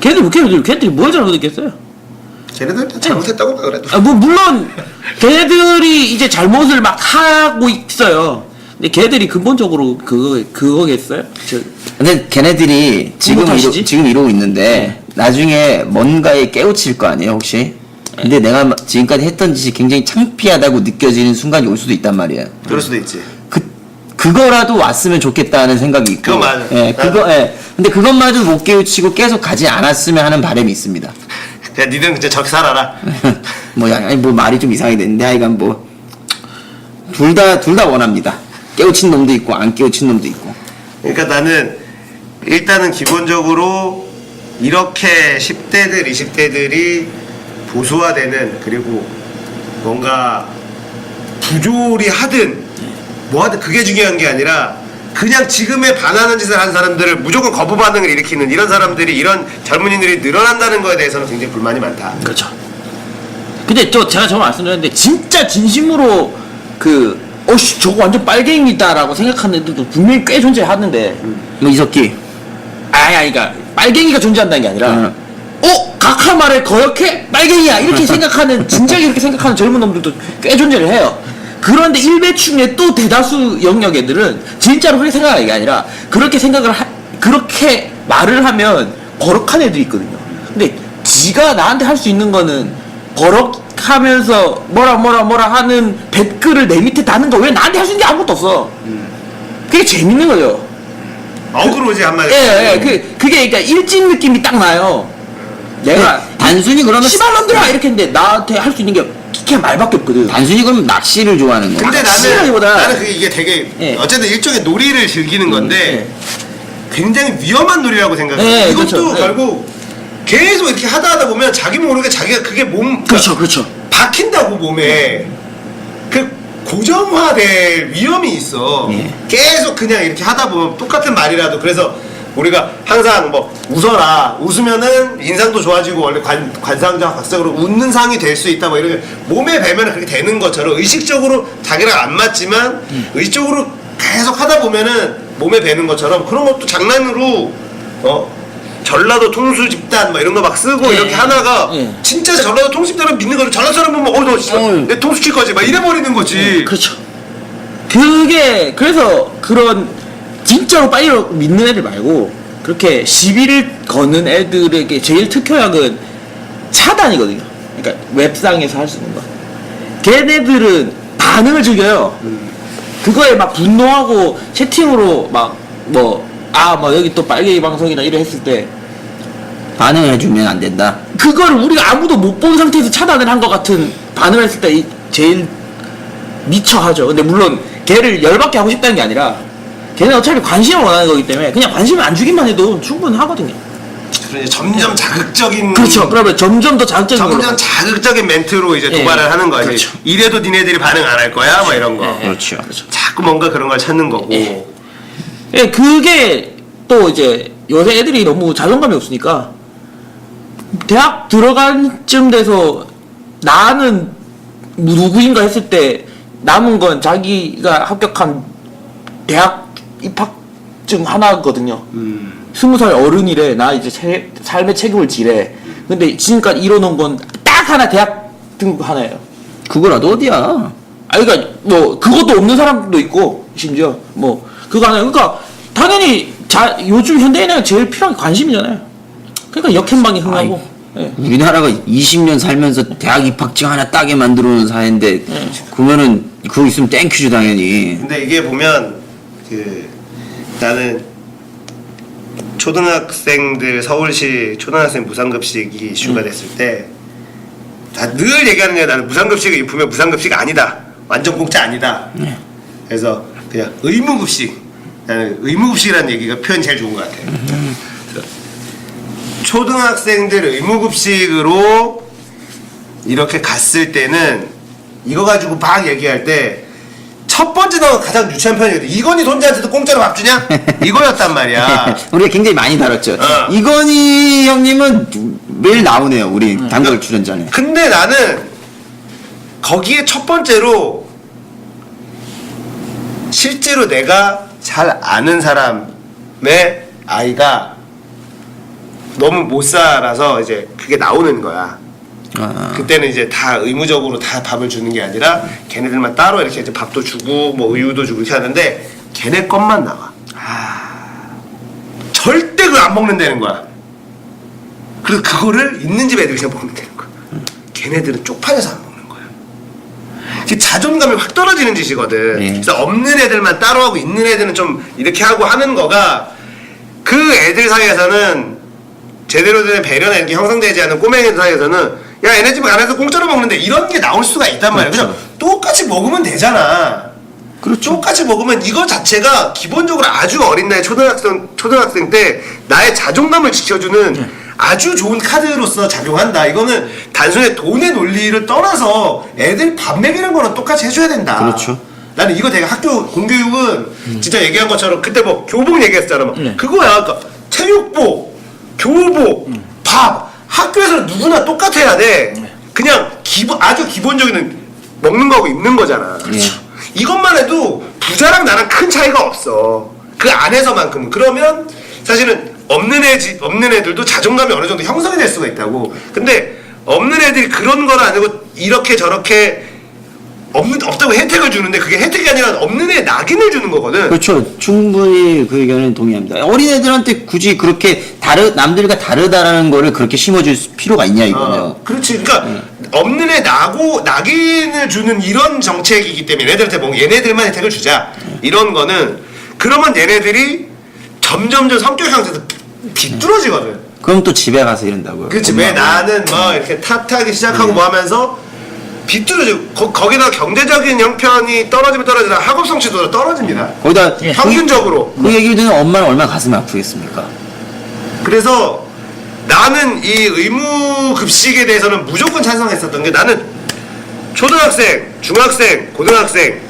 걔들이 뭘 잘못했겠어요? 걔네들 다 잘못했다고 봐 그래도. 아, 뭐 물론 걔들이 이제 잘못을 막 하고 있어요. 근데 걔들이 근본적으로 그거겠어요? 근데 걔네들이 탓이지? 지금 이러고 있는데 나중에 뭔가에 깨우칠 거 아니에요 혹시? 근데 내가 지금까지 했던 짓이 굉장히 창피하다고 느껴지는 순간이 올 수도 있단 말이에요. 그럴 수도 있지. 그거라도 왔으면 좋겠다는 생각이 있고. 그건 맞아. 근데 그것마저 못 깨우치고 계속 가지 않았으면 하는 바람이 있습니다. 그냥 니들은 진짜 저렇게 살아라. 뭐 말이 좀 이상하게 됐는데 하여간 뭐 둘 다 원합니다. 깨우친 놈도 있고 안 깨우친 놈도 있고. 그러니까 나는 일단은 기본적으로 이렇게 10대들, 20대들이 보수화되는 그리고 뭔가 부조리 하든 뭐 하든 그게 중요한 게 아니라 그냥 지금에 반하는 짓을 한 사람들을 무조건 거부 반응을 일으키는 이런 사람들이 이런 젊은이들이 늘어난다는 거에 대해서는 굉장히 불만이 많다. 그렇죠. 근데 제가 저번 말씀드렸는데 진짜 진심으로 저거 완전 빨갱이다라고 생각하는 애들도 분명히 꽤 존재하는데 뭐 이석기. 그러니까 빨갱이가 존재한다는 게 아니라 각하 말에 거역해? 빨갱이야 이렇게 생각하는 진작에 이렇게 생각하는 젊은 놈들도 꽤 존재를 해요. 그런데 일배충의 또 대다수 영역 애들은 진짜로 그렇게 생각하는 게 아니라 그렇게 그렇게 말을 하면 버럭한 애들이 있거든요. 근데 지가 나한테 할 수 있는 거는 버럭하면서 뭐라 하는 댓글을 내 밑에 다는 거 왜 나한테 할 수 있는 게 아무것도 없어. 그게 재밌는 거죠. 어그로지 한마디. 그게 그러니까 일진 느낌이 딱 나요. 내가 단순히 그러면 씨발놈들아 이렇게 했는데 나한테 할 수 있는 게 그냥 말밖에 없거든. 단순히 그럼 낚시를 좋아하는 거야. 근데 낚시라기보다- 나는 그게 이게 되게 예. 어쨌든 일종의 놀이를 즐기는 건데 굉장히 위험한 놀이라고 생각해요. 예, 이것도 그렇죠. 예. 결국 계속 이렇게 하다 보면 자기 모르게 자기가 그게 몸 그렇죠, 그렇죠. 박힌다고 몸에 그 고정화될 위험이 있어. 예. 계속 그냥 이렇게 하다 보면 똑같은 말이라도 그래서 우리가 항상 뭐 웃어라 웃으면은 인상도 좋아지고 원래 관상자 각색으로 웃는 상이 될 수 있다 뭐 이렇게 몸에 배면 그렇게 되는 것처럼 의식적으로 자기랑 안 맞지만 의식적으로 계속 하다 보면은 몸에 배는 것처럼 그런 것도 장난으로 전라도 통수 집단 뭐 이런 거 막 쓰고 예. 이렇게 하나가 예. 진짜 전라도 통수 집단을 믿는 거를 전라도 사람 보면 너 내 통수 칠 거지 막 이래 버리는 거지. 그렇죠. 그게 그래서 그런 진짜로 빨리 믿는 애들 말고 그렇게 시비를 거는 애들에게 제일 특효약은 차단이거든요. 그러니까 웹상에서 할 수 있는 거. 걔네들은 반응을 즐겨요. 그거에 막 분노하고 채팅으로 막 뭐 여기 또 빨갱이 방송이나 이래 했을 때 반응해주면 안 된다. 그거를 우리가 아무도 못 본 상태에서 차단을 한 것 같은 반응을 했을 때 제일 미쳐 하죠. 근데 물론 걔를 열받게 하고 싶다는 게 아니라 걔는 어차피 관심을 원하는 거기 때문에 그냥 관심을 안 주기만 해도 충분하거든요. 그래서 이제 점점 자극적인 그렇죠. 그러면 점점 더 자극적인 걸로. 점점 자극적인 멘트로 이제 예. 도발을 하는 거지. 그렇죠. 이래도 니네들이 반응 안 할 거야, 뭐 이런 거. 예. 그렇죠. 자꾸 뭔가 그런 걸 찾는 거고. 예. 예, 그게 또 이제 요새 애들이 너무 자존감이 없으니까 대학 들어간 쯤 돼서 나는 누구인가 했을 때 남은 건 자기가 합격한 대학 입학증 하나거든요. 20살 어른이래. 나 이제 삶의 책임을 지래. 근데 지금까지 이뤄놓은 건 딱 하나 대학 등급 하나예요. 그거라도 어디야? 그러니까 뭐 그것도 없는 사람도 있고 심지어 뭐 그거 하나. 그러니까 당연히 요즘 현대인은 제일 필요한 게 관심이잖아요. 그러니까 역행방이 흥하고. 예. 우리나라가 20년 살면서 대학 입학증 하나 따게 만들어 놓은 사회인데 그러면은 그거 있으면 땡큐죠 당연히. 근데 이게 보면 나는 초등학생들 서울시 초등학생 무상급식이 이슈가 됐을 때 다 늘 얘기하는 게 나는 무상급식을 입으면 무상급식 아니다. 완전 공짜 아니다. 그래서 그냥 의무급식. 나는 의무급식이라는 얘기가 표현이 제일 좋은 것 같아요. 그래서 초등학생들 의무급식으로 이렇게 갔을 때는 이거 가지고 막 얘기할 때 첫 번째 나온 가장 유치한 편이거든. 이건희 손자한테도 공짜로 밥 주냐? 이거였단 말이야. 우리가 굉장히 많이 다뤘죠. 어. 이건희 형님은 매일 나오네요. 우리 단골 출연자네. 근데 나는 거기에 첫 번째로 실제로 내가 잘 아는 사람의 아이가 너무 못 살아서 이제 그게 나오는 거야. 아, 그때는 이제 다 의무적으로 다 밥을 주는 게 아니라 걔네들만 따로 이렇게 이제 밥도 주고 뭐 우유도 주고 이렇게 하는데 걔네 것만 나와. 절대 그거 안 먹는다는 거야. 그래서 그거를 있는 집 애들이 그냥 먹는다는 거야. 걔네들은 쪽팔려서 안 먹는 거야. 이게 자존감이 확 떨어지는 짓이거든. 네. 그래서 없는 애들만 따로 하고 있는 애들은 좀 이렇게 하고 하는 거가 그 애들 사이에서는 제대로 된 배려나 이렇게 형성되지 않은 꼬맹이들 사이에서는 야 얘네 집 안에서 공짜로 먹는데 이런 게 나올 수가 있단 말이야. 그렇죠. 그냥 똑같이 먹으면 되잖아. 그렇죠. 똑같이 먹으면 이거 자체가 기본적으로 아주 어린 나이 초등학생 때 나의 자존감을 지켜주는 아주 좋은 카드로서 작용한다. 이거는 단순히 돈의 논리를 떠나서 애들 밥 먹이는 거는 똑같이 해줘야 된다. 그렇죠. 나는 이거 되게 학교 공교육은 진짜 얘기한 것처럼 그때 뭐 교복 얘기했잖아. 뭐. 그거야. 그러니까 체육복, 교복, 밥 학교에서는 누구나 똑같아야 돼. 그냥 아주 기본적인 먹는 거하고 입는 거잖아. 그렇죠. 이것만 해도 부자랑 나랑 큰 차이가 없어. 그 안에서만큼은. 그러면 사실은 없는 애들도 자존감이 어느 정도 형성이 될 수가 있다고. 근데 없는 애들이 그런 건 아니고 이렇게 저렇게 없다고 혜택을 주는데 그게 혜택이 아니라 없는 애에 낙인을 주는 거거든. 그렇죠. 충분히 그 의견은 동의합니다. 어린애들한테 굳이 그렇게 남들과 다르다라는 거를 그렇게 심어줄 필요가 있냐 이거는. 그렇지. 그러니까 없는 애 낙인을 주는 이런 정책이기 때문에 얘네들한테 뭐 얘네들만 혜택을 주자. 이런 거는 그러면 얘네들이 점점 성격 형태에서 비뚤어지거든. 그럼 또 집에 가서 이런다고요. 그렇지. 왜 나는 뭐 이렇게 탓하기 시작하고 뭐 하면서 비뚤어지고 거기다 경제적인 형편이 떨어지면 떨어지나 학업 성취도 떨어집니다. 거기다 평균적으로. 그 얘기를 듣는 엄마는 얼마나 가슴이 아프겠습니까? 그래서 나는 이 의무 급식에 대해서는 무조건 찬성했었던 게 나는 초등학생, 중학생, 고등학생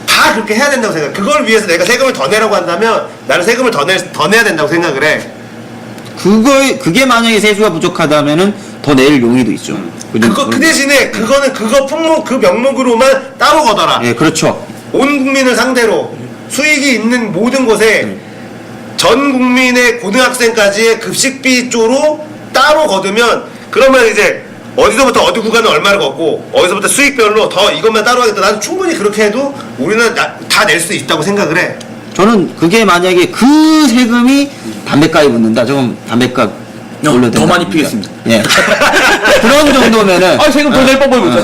다 그렇게 해야 된다고 생각해. 그걸 위해서 내가 세금을 더 내라고 한다면 나는 세금을 더 내야 된다고 생각을 해. 그게 만약에 세수가 부족하다면은 더 낼 용의도 있죠. 그 대신에 그거는 그거 품목 그 명목으로만 따로 거더라. 예, 그렇죠. 온 국민을 상대로 수익이 있는 모든 곳에 전 국민의 고등학생까지의 급식비 쪽으로 따로 거두면 그러면 이제 어디서부터 어디 구간은 얼마를 걷고 어디서부터 수익별로 더 이것만 따로 하겠다. 나는 충분히 그렇게 해도 우리는 다 낼 수 있다고 생각을 해. 저는 그게 만약에 그 세금이 담배가에 붙는다. 조금 담배가 올려야 더 많이 피겠습니다. 예. 그런 정도면은 세금 더 낼 법을 보자.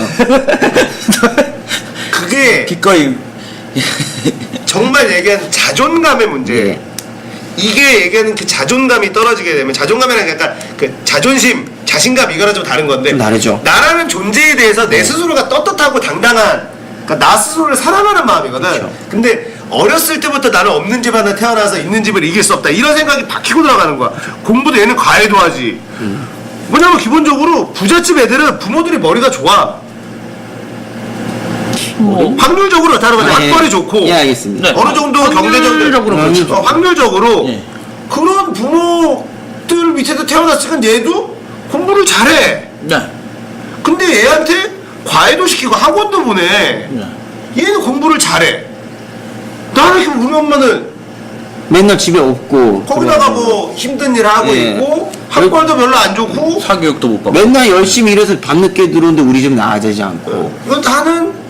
그게 기꺼이 정말 얘기하는 자존감의 문제. 예. 이게 얘기하는 그 자존감이 떨어지게 되면 자존감이랑 약간 그 자존심, 자신감 이거랑 좀 다른 건데 좀 다르죠. 나라는 존재에 대해서 내 스스로가 떳떳하고 당당한 그러니까 나 스스로를 사랑하는 마음이거든. 그렇죠. 근데 어렸을 때부터 나는 없는 집안에 태어나서 있는 집을 이길 수 없다 이런 생각이 박히고 들어가는 거야. 공부도 얘는 과외도 하지. 왜냐면 기본적으로 부잣집 애들은 부모들이 머리가 좋아. 확률적으로 다른 거지. 학벌이 좋고 예, 알겠습니다. 네. 어느 정도 확률적으로 경제적 그렇죠. 확률적으로 예. 그런 부모들 밑에서 태어났으니까 얘도 공부를 잘해. 네. 근데 얘한테 과외도 시키고 학원도 보내. 네. 얘는 공부를 잘해. 나는 지금 우리 엄마는 맨날 집에 없고 거기다가 그러고. 뭐 힘든 일 하고 예. 있고 학벌도 별로 안 좋고 사교육도 못 받고. 맨날 열심히 일해서 밤늦게 들어오는데 우리 집 나아지지 않고 이건 나는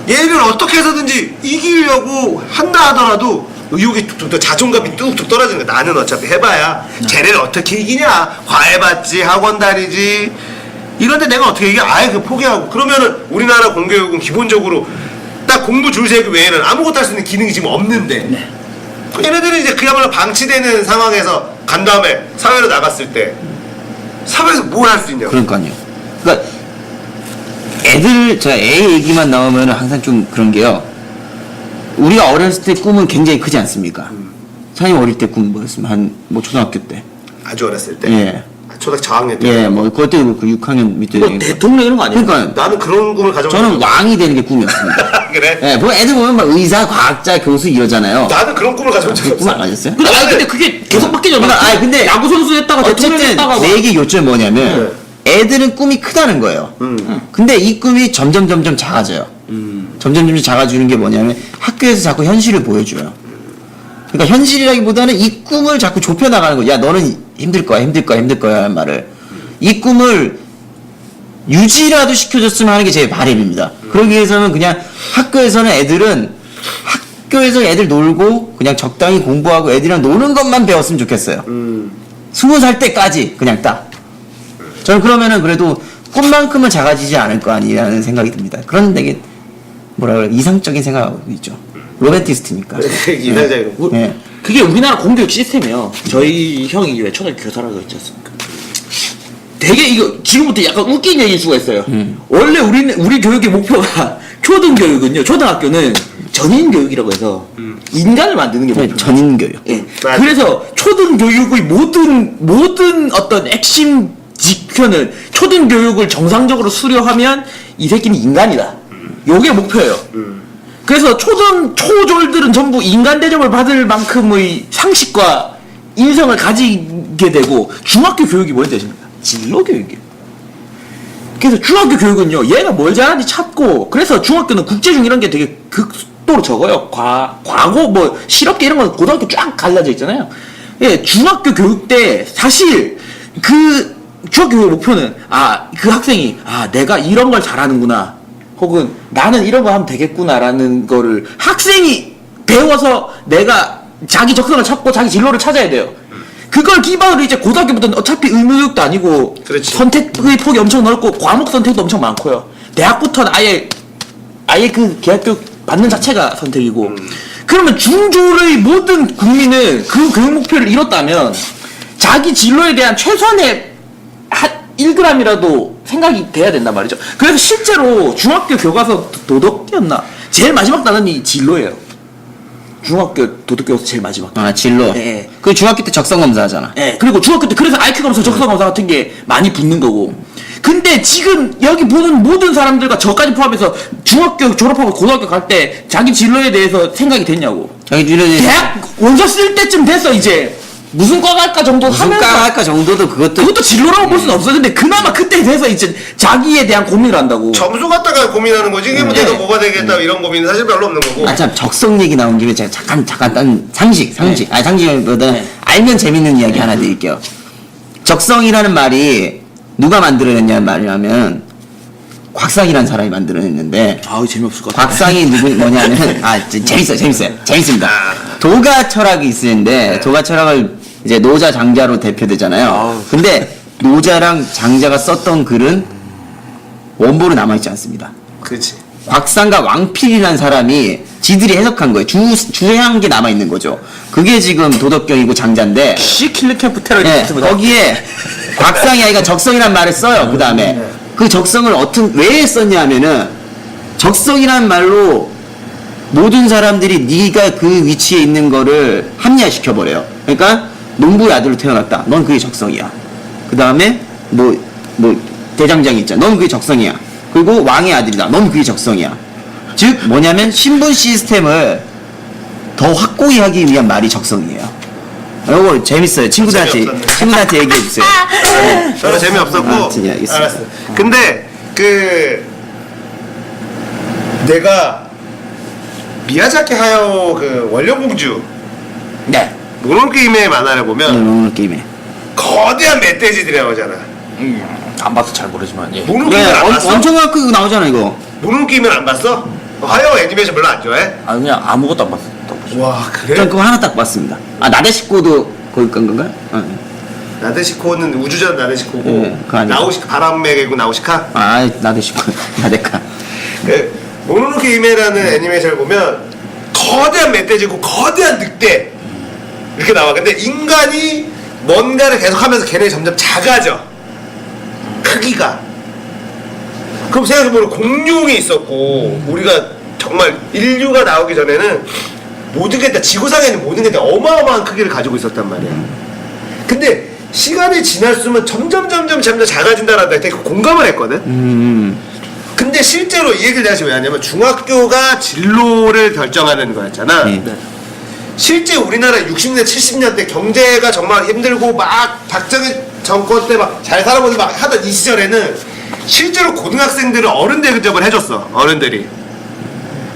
얘를 어떻게 해서든지 이기려고 한다 하더라도 의욕이 뚝뚝 자존감이 뚝뚝 떨어지는 거야. 나는 어차피 해봐야 쟤를 어떻게 이기냐. 과외받지 학원 다니지 이런데 내가 어떻게 이겨. 아예 그 포기하고 그러면은 우리나라 공교육은 기본적으로 딱 공부 줄 세기 외에는 아무것도 할 수 있는 기능이 지금 없는데 얘네들은 이제 그야말로 방치되는 상황에서 간 다음에 사회로 나갔을 때 사회에서 뭘 할 수 있냐고. 그러니까요. 그러니까 제가 애 얘기만 나오면 항상 좀 그런 게요. 우리가 어렸을 때 꿈은 굉장히 크지 않습니까? 사장님 어릴 때 꿈 뭐였으면 뭐 초등학교 때. 아주 어렸을 때 예. 초등학교 저학년 때 예, 뭐 그것도 그렇고 6학년 밑에. 뭐 대통령 이런 거 아니에요? 그러니까 나는 그런 꿈을 가져본 저는 적이 왕이 되는 게 꿈이었습니다. 그래? 예, 뭐 애들 보면 막 의사, 과학자, 교수 이러잖아요. 나는 그런 꿈을 가져본 적이 꿈 없어. 안 가졌어요? 근데 그게 계속 바뀌잖아. 그러니까, 아니, 근데 야구 선수 했다가 대통령 어쨌든 했다가 내 얘기 요점이 뭐냐면 애들은 꿈이 크다는 거예요. 근데 이 꿈이 점점 작아져요. 점점 작아지는 게 뭐냐면 학교에서 자꾸 현실을 보여줘요. 그러니까 현실이라기보다는 이 꿈을 자꾸 좁혀나가는 거야. 야, 너는 힘들 거야 하는 말을. 이 꿈을 유지라도 시켜줬으면 하는 게 제 바람입니다. 그러기 위해서는 그냥 학교에서는 학교에서 애들 놀고 그냥 적당히 공부하고 애들이랑 노는 것만 배웠으면 좋겠어요. 20살 때까지 그냥 딱. 저는 그러면은 그래도 꿈만큼은 작아지지 않을 거 아니라는 생각이 듭니다. 그런 되게 뭐라 그래 이상적인 생각하고 있죠. 로맨티스트니까. 이상적이고. 예. 그게 우리나라 공교육 시스템이에요. 저희 형이 왜 초등학교 교사라고 했지 않습니까? 되게 이거 지금부터 약간 웃긴 얘기일 수가 있어요. 원래 우리 교육의 목표가 초등학교는 전인 교육이라고 해서 인간을 만드는 게 목표예요. 전인교육. 예. 맞아. 그래서 초등교육의 모든 어떤 핵심 지표는 초등교육을 정상적으로 수료하면 이 새끼는 인간이다. 요게 목표예요. 그래서 초졸들은 전부 인간 대접을 받을 만큼의 상식과 인성을 가지게 되고 중학교 교육이 뭐였는지 아십니까? 진로 교육이에요. 그래서 중학교 교육은요, 얘가 뭘 잘하는지 찾고, 그래서 중학교는 국제중 이런 게 되게 극도로 적어요. 과거, 뭐, 실업계 이런 건 고등학교 쫙 갈라져 있잖아요. 예, 중학교 교육 때, 사실, 중학교 교육 목표는, 그 학생이, 내가 이런 걸 잘하는구나. 혹은, 나는 이런 거 하면 되겠구나라는 거를 학생이 배워서 내가 자기 적성을 찾고 자기 진로를 찾아야 돼요. 그걸 기반으로 이제 고등학교부터는 어차피 의무교육도 아니고 그렇지. 선택의 폭이 엄청 넓고 과목 선택도 엄청 많고요. 대학부터는 아예 그 계약교육 받는 자체가 선택이고 그러면 중졸의 모든 국민은 그 교육 목표를 이뤘다면 자기 진로에 대한 최소한의 1g이라도 생각이 돼야 된단 말이죠. 그래서 실제로 중학교 교과서 도덕기였나? 제일 마지막 단원이 진로예요. 중학교 도덕교과서 제일 마지막. 아, 진로. 예. 그 중학교 때 적성 검사 하잖아. 예. 그리고 중학교 때 그래서 IQ 검사, 적성 검사 같은 게 많이 붙는 거고. 근데 지금 여기 보는 모든 사람들과 저까지 포함해서 중학교 졸업하고 고등학교 갈 때 자기 진로에 대해서 생각이 됐냐고. 자기 주변에 대학 원서 쓸 때쯤 돼서 이제 무슨 과 갈까 정도 무슨 하면서 과 할까 정도도 그것도 진로라고 볼 수는 없어. 근데 그나마 그때 돼서 이제 자기에 대한 고민을 한다고. 점수 갖다가 고민하는 거지. 이게 뭐 내가 뭐가 되겠다 이런 고민은 사실 별로 없는 거고. 아, 참, 적성 얘기 나온 김에 제가 잠깐 딴 상식. 아니, 상식보다 알면 재밌는 이야기 하나 드릴게요. 적성이라는 말이 누가 만들어냈냐는 말이라면, 곽상이라는 사람이 만들어냈는데, 아우 재미없을 것 같아. 곽상이 재밌어요. 재밌습니다. 도가 철학이 있는데, 도가 철학을 이제 노자, 장자로 대표되잖아요. 아우. 근데, 노자랑 장자가 썼던 글은 원본으로 남아있지 않습니다. 그렇지. 곽상과 왕필이라는 사람이 지들이 해석한 거예요. 주해한 게 남아있는 거죠. 그게 지금 도덕경이고 장자인데, 킬링캠프 테러리스트 예, 있습니다. 거기에 곽상이 아이가 적성이란 말을 써요. 그 다음에 그 적성을 왜 썼냐 하면은 적성이란 말로 모든 사람들이 네가 그 위치에 있는 거를 합리화시켜 버려요. 그러니까 농부의 아들로 태어났다. 넌 그게 적성이야. 그 다음에 뭐 대장장이 있잖아. 넌 그게 적성이야. 그리고 왕의 아들이다. 넌 그게 적성이야. 즉 뭐냐면 신분 시스템을 더 확고히 하기 위한 말이 적성이에요. 이거 재밌어요. 친구들한테 얘기해 주세요. 별로 재미없었고. 예, 알겠습니다. 알았어. 근데 내가 미야자키 하야오 그 원령공주 네. 모노게임의 만화를 보면 오늘 게임에. 거대한 멧돼지들이 나오잖아. 안 봐서 잘 모르지만 예. 모노게임을 안 봤어? 원청학교 이거 나오잖아 이거. 모노게임을 안 봤어? 하야오 애니메이션 별로 안 좋아해? 아 그냥 아무것도 안 봤어. 와 전 그래? 그거 하나 딱 봤습니다. 아 나데시코도 거기 간 건가요? 나데시코는 우주전 나데시코고 그거 아니고. 나우시카 바람의 개구 나우시카. 아 나데시코 나데카. 모노노케이메라는 애니메이션을 보면 거대한 멧돼지고 거대한 늑대 이렇게 나와. 근데 인간이 뭔가를 계속하면서 걔네 점점 작아져. 크기가. 그럼 생각해보면 공룡이 있었고 우리가 정말 인류가 나오기 전에는 모든 게 다 지구상에 있는 모든 게 다 어마어마한 크기를 가지고 있었단 말이야. 근데 시간이 지날수록 점점 작아진다라는 데 되게 공감을 했거든. 근데 실제로 이 얘기를 내가 지금 왜 하냐면 중학교가 진로를 결정하는 거였잖아. 네. 실제 우리나라 60년 70년대 경제가 정말 힘들고 막 박정희 정권 때 막 잘 살아보는 막 하던 이 시절에는 실제로 고등학생들을 어른 대접을 해줬어. 어른들이.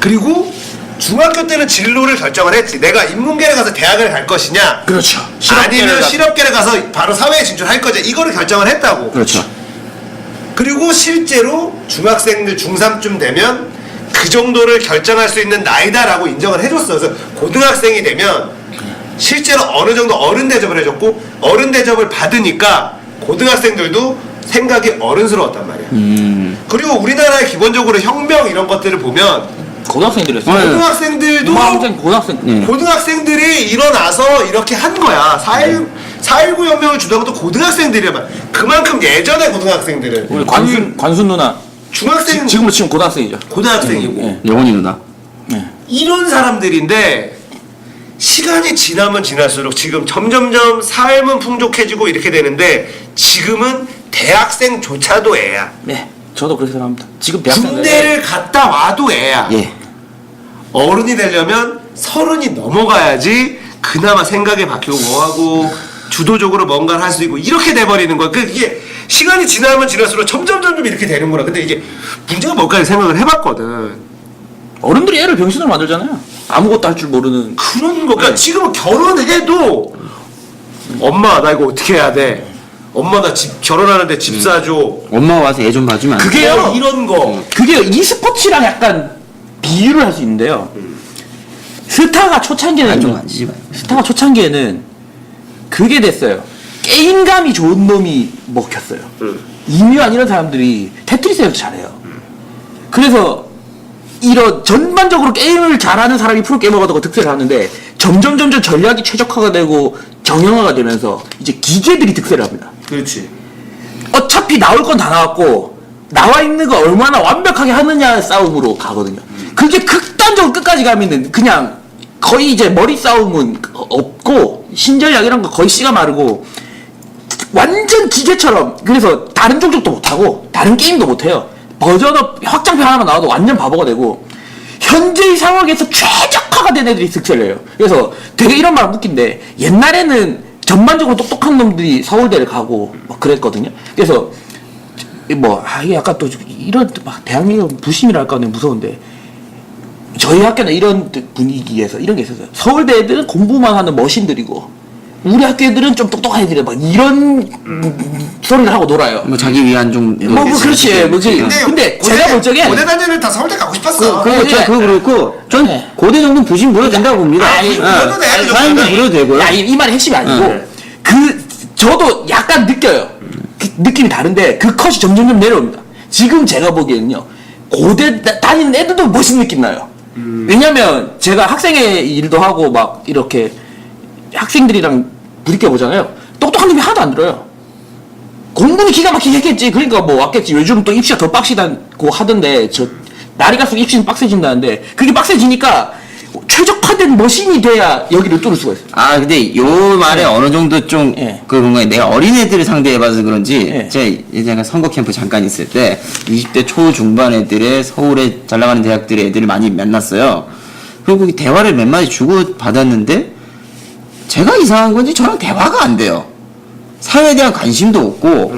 그리고 중학교 때는 진로를 결정을 했지. 내가 인문계를 가서 대학을 갈 것이냐, 그렇죠. 아니면 실업계를 가서 바로 사회에 진출할 거냐, 이거를 결정을 했다고. 그렇죠. 그리고 실제로 중학생들 중3쯤 되면 그 정도를 결정할 수 있는 나이다라고 인정을 해줬어. 그래서 고등학생이 되면 실제로 어느 정도 어른 대접을 해줬고, 어른 대접을 받으니까 고등학생들도 생각이 어른스러웠단 말이야. 그리고 우리나라의 기본적으로 혁명 이런 것들을 보면 고등학생들이었어. 네. 고등학생들도 고등학생. 고등학생들이 일어나서 이렇게 한 거야. 4.19 혁명을 주도한 것도 고등학생들이야. 그만큼 예전에 고등학생들은 우리 관순 누나 중학생 지금은 지금 고등학생이죠. 고등학생이고 예. 영원히 누나. 이런 사람들인데 시간이 지나면 지날수록 지금 점점점 삶은 풍족해지고 이렇게 되는데 지금은 대학생조차도 애야. 네. 저도 그렇게 생각합니다. 지금 대학생들 군대를 갔다 와도 애야. 예. 어른이 되려면 30이 넘어가야지 그나마 생각이 바뀌고 뭐하고 주도적으로 뭔가를 할 수 있고 이렇게 돼버리는 거야. 이게 시간이 지나면 지날수록 점점 이렇게 되는구나. 근데 이게 문제가 뭘까 생각을 해봤거든. 어른들이 애를 병신으로 만들잖아요. 아무것도 할 줄 모르는. 그런 거. 그러니까 네. 지금 결혼해도 엄마 나 이거 어떻게 해야 돼? 엄마 나 집 결혼하는데 집 사줘. 엄마가 와서 애 좀 봐주면 안 돼? 그게요. 이런 거. 그게 e스포츠랑 약간 비유를 할 수 있는데요. 스타가 초창기에는 좀 만지지 마요. 스타가 초창기에는 그게 됐어요. 게임감이 좋은 놈이 먹혔어요. 이묘한 이런 사람들이 테트리스에서 잘해요. 그래서 이런 전반적으로 게임을 잘하는 사람이 프로게이머가 득세를 하는데 점점 전략이 최적화가 되고 정형화가 되면서 이제 기계들이 득세를 합니다. 그렇지. 어차피 나올 건 다 나왔고 나와 있는 거 얼마나 완벽하게 하느냐 싸움으로 가거든요. 그게 극단적으로 끝까지 가면은 그냥 거의 이제 머리 싸움은 없고 신전략 이런 거 거의 씨가 마르고 완전 기계처럼 그래서 다른 종족도 못하고 다른 게임도 못해요. 버전업 확장팩 하나만 나와도 완전 바보가 되고 현재의 상황에서 최적화가 된 애들이 득세를 해요. 그래서 되게 이런 말 웃긴데 옛날에는 전반적으로 똑똑한 놈들이 서울대를 가고 막 그랬거든요. 그래서 이게 약간 또 이런 막 대한민국 부심이랄까 무서운데 저희 학교는 이런 분위기에서 이런 게 있었어요. 서울대 애들은 공부만 하는 머신들이고 우리 학교 애들은 좀 똑똑한 애들이 막 이런 소리를 하고 놀아요. 뭐 자기 위안 좀. 그렇지. 근데 제가 볼 적에 고대 다니는 다 서울대 가고 싶었어. 그거 그렇고 전 네. 고대 정도는 부심 부려도 된다고 봅니다. 부려도 돼, 그 사람도 정도는. 부려도 되고요. 야, 이 말이 핵심이 아니고 저도 약간 느껴요. 느낌이 다른데 그 컷이 점점점 내려옵니다. 지금 제가 보기에는요 고대 다니는 애들도 멋있는 느낌 나요. 왜냐면 제가 학생의 일도 하고 막 이렇게 학생들이랑 부딪혀 보잖아요. 똑똑한 놈이 하나도 안 들어요. 공부는 기가 막히게 했겠지. 그러니까 뭐 왔겠지. 요즘 또 입시가 더 빡시다고 하던데 날이 갈수록 입시는 빡세진다는데 그게 빡세지니까 최적화된 머신이 돼야 여기를 뚫을 수가 있어요. 아 근데 요 말에 어느 정도 좀 예. 그 뭔가 내가 어린애들을 상대해봐서 그런지 예. 제가 예전에 선거 캠프 잠깐 있을 때 20대 초중반 애들의 서울에 잘 나가는 대학들의 애들을 많이 만났어요. 그리고 대화를 몇 마디 주고 받았는데 제가 이상한 건지 저랑 대화가 안 돼요. 사회에 대한 관심도 없고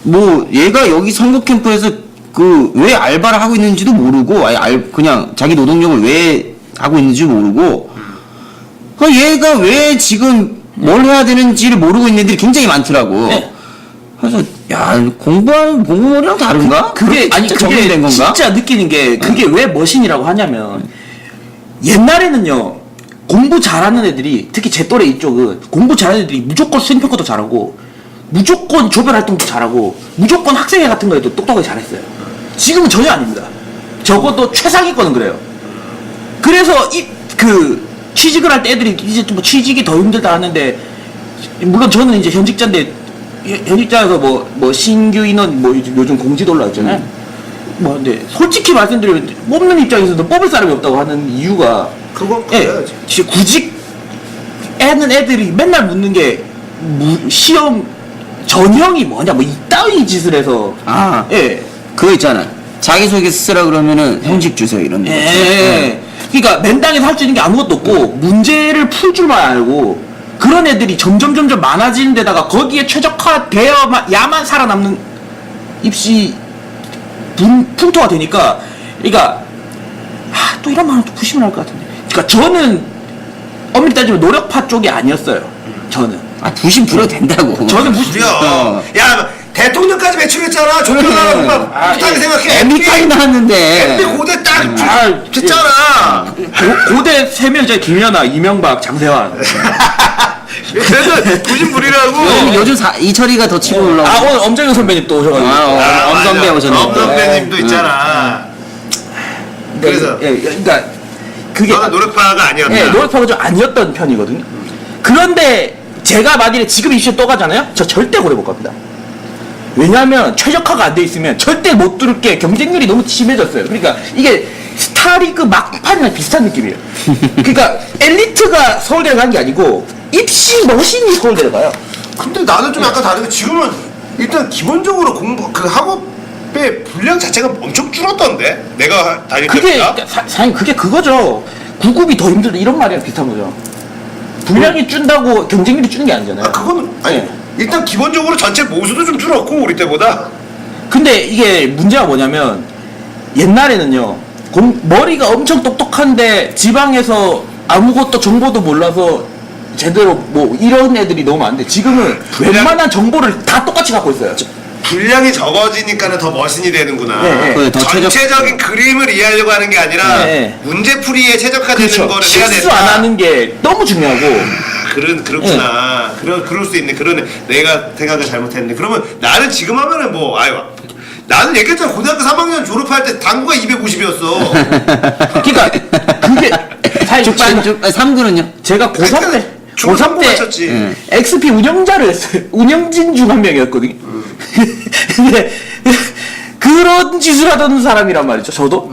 뭐 얘가 여기 선거 캠프에서 그 왜 알바를 하고 있는지도 모르고 그냥 자기 노동력을 왜 하고 있는지 모르고 얘가 왜 지금 뭘 해야 되는지를 모르고 있는 애들이 굉장히 많더라고. 네. 그래서 야 공부하는 공부머리랑 다른가? 그게 아니 진짜 그게 정리된 건가? 진짜 느끼는 게 그게 왜 머신이라고 하냐면 옛날에는요 공부 잘하는 애들이 특히 제 또래 이쪽은 공부 잘하는 애들이 무조건 수행평가도 잘하고 무조건 조별 활동도 잘하고 무조건 학생회 같은 거에도 똑똑하게 잘했어요. 지금은 전혀 아닙니다. 적어도 최상위권은 그래요. 그래서 취직을 할 때 애들이 이제 뭐 취직이 더 힘들다 하는데 물론 저는 이제 현직자인데 현직자에서 뭐 신규 인원 뭐 요즘 공지도 올라왔잖아요. 뭐 근데 솔직히 말씀드리면 뽑는 입장에서도 뽑을 사람이 없다고 하는 이유가 그건 예, 그래야지. 진짜 구직 애들이 맨날 묻는 게 시험 전형이 뭐냐 뭐 이따위 짓을 해서 아 예. 그거 있잖아. 자기소개 쓰라 그러면은 형식 주세요 이런 거. 예. 그러니까 맨땅에서 할 수 있는 게 아무것도 없고 문제를 풀 줄만 알고 그런 애들이 점점 많아지는 데다가 거기에 최적화되어야만 살아남는 입시 풍토가 되니까 그러니까 또 이런 말은 또 부심을 할 것 같은데 그러니까 저는 엄밀히 따지면 노력파 쪽이 아니었어요. 저는 부심 불어도 된다고. 저는 무슨 무려 야 대통령까지 배출했잖아. 조편하라고 못하게 생각해. MB까지 나왔는데. MB 고대 딱 아, 됐잖아. 고대 3명 중에 김연아, 이명박, 장세환 그래서 부심 부리라고. 요즘 이철이가 더 치고 올라오고. 오늘 엄정현 선배님 또 오셔가지고 엄선배 오셨는데. 엄선배님도 있잖아. 그래서 그러니까 그게 너는 노력파가 아니었다. 예, 노력파가 좀 아니었던 편이거든요. 그런데 제가 만일에 지금 입시에 또 가잖아요? 저 절대 고대 못 갑니다. 왜냐하면 최적화가 안 돼 있으면 절대 못 뚫을 게 경쟁률이 너무 심해졌어요. 그러니까 이게 스타리그 막판이랑 비슷한 느낌이에요. 그러니까 엘리트가 서울대를 간 게 아니고 입시 머신이 서울대를 가요. 근데 나는 좀 약간 다르게 지금은 일단 기본적으로 그 학업의 분량 자체가 엄청 줄었던데 내가 다닐 그게 때보다. 사장님 그게 그거죠. 구급이 더 힘들다 이런 말이랑 비슷한 거죠. 분량이 준다고 경쟁률이 주는 게 아니잖아요. 그거는 아니 네. 일단 기본적으로 전체 모수도 좀 줄었고 우리 때보다. 근데 이게 문제가 뭐냐면 옛날에는요 머리가 엄청 똑똑한데 지방에서 아무것도 정보도 몰라서 제대로 뭐 이런 애들이 너무 많은데 지금은 웬만한 정보를 다 똑같이 갖고 있어요. 분량이 적어지니까는 더 머신이 되는구나. 네, 네. 더 전체적인 그림을 이해하려고 하는 게 아니라 네. 문제풀이에 최적화되는 그렇죠. 거를 해야 된다. 실수 안 하는 게 너무 중요하고 그렇구나. 그럴 수 있네. 그러네. 내가 생각을 잘못했네. 그러면 나는 지금 하면은 뭐 나는 얘기했잖아. 고등학교 3학년 졸업할 때 당구가 250이었어. 그러니까 그게 사실 죽반 3구는요? 제가 고3 때 중학교 고3 때 맞췄지. XP 운영자를 했어요. 운영진 중 한 명이었거든요. 근데 그런 짓을 하던 사람이란 말이죠. 저도.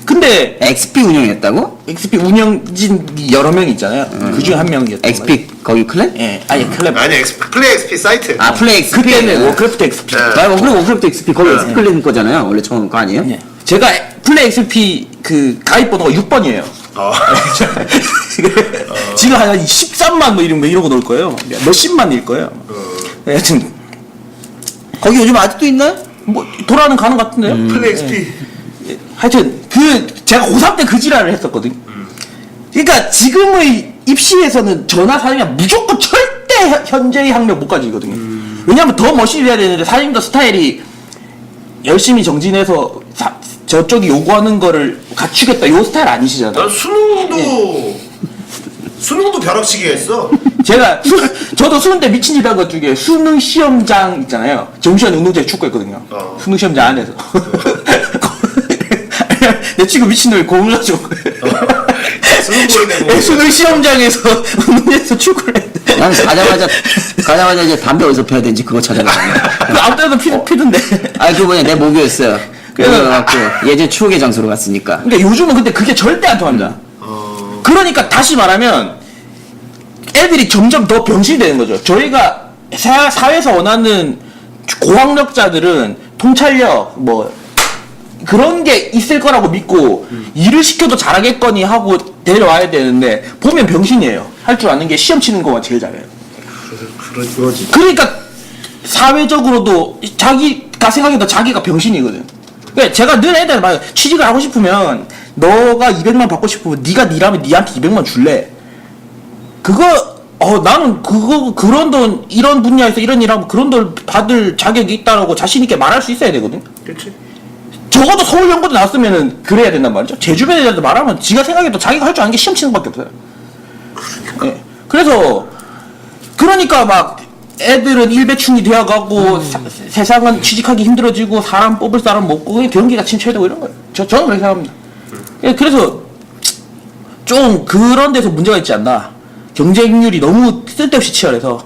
근데 XP 운영했다고? XP 운영진 여러 명 있잖아요. 그 중에 한 명이었던 XP 거기 클랜? 거예요. 예, 아니 클럽. 아니 플레이 XP 사이트. 아 플레이 XP. 그때는 워크래프트 XP. 네. 워크래프트 XP 거기 XP 클랜 거잖아요. 원래 처음 거 아니에요? 예. 제가 플레이 XP 그 가입 번호가 6번이에요. 지금 한 13만 뭐 이런 거 넣을 거예요. 몇십만일 거예요. 하여튼 거기 요즘 아직도 있나요? 뭐 돌아는 가는 것 같은데요. 플레이 XP. 하여튼 그 제가 고3 때 그 지랄을 했었거든. 그러니까 지금의 입시에서는 전화 사장이면 무조건 절대 현재의 학력 못 가지거든요. 왜냐면 더 멋있게 해야 되는데 사장님도 스타일이 열심히 정진해서 저쪽이 요구하는 거를 갖추겠다 요 스타일 아니시잖아요. 난 수능도 벼락치기 했어. 제가 저도 수능 때 미친 짓 한 것 중에 수능 시험장 있잖아요. 정시현 운동장에 축구했거든요. 수능 시험장 안에서. 내 친구 미친놈이 고물가지고 수능 시험장에서 운동장에서 축구를 했는데 난 가자마자 이제 담배 어디서 펴야 되는지 그거 찾아가요. 아무 때도 피던데. 아, 그 뭐냐, 내 목요였어요. 그래서 예전 추억의 장소로 갔으니까. 그러니까 요즘은 근데 그게 절대 안 통합니다. 그러니까 다시 말하면 애들이 점점 더 병신이 되는 거죠. 저희가 사회에서 원하는 고학력자들은 통찰력 뭐 그런 게 있을 거라고 믿고 일을 시켜도 잘하겠거니 하고 데려와야 되는데 보면 병신이에요. 할 줄 아는 게 시험 치는 거만 제일 잘해요. 그러지. 그러니까 사회적으로도 자기가 생각해도 자기가 병신이거든. 그러니까 제가 늘 애들 막 취직을 하고 싶으면 너가 200만 받고 싶으면 네가 니라면 니한테 200만 줄래. 그거 나는 그런 돈 이런 분야에서 이런 일 하면 그런 돈 받을 자격이 있다라고 자신 있게 말할 수 있어야 되거든. 그렇지. 적어도 서울연고도 나왔으면은 그래야 된단 말이죠. 제 주변에 애들 말하면 지가 생각해도 자기가 할 줄 아는 게 시험 치는 것밖에 없어요. 예. 그래서 그러니까 막 애들은 일배충이 되어가고 세상은 취직하기 힘들어지고 사람 뽑을 사람 못 구고 경기가 침체되고 이런 거예요. 저는 그렇게 생각합니다. 예, 그래서 좀 그런 데서 문제가 있지 않나. 경쟁률이 너무 쓸데없이 치열해서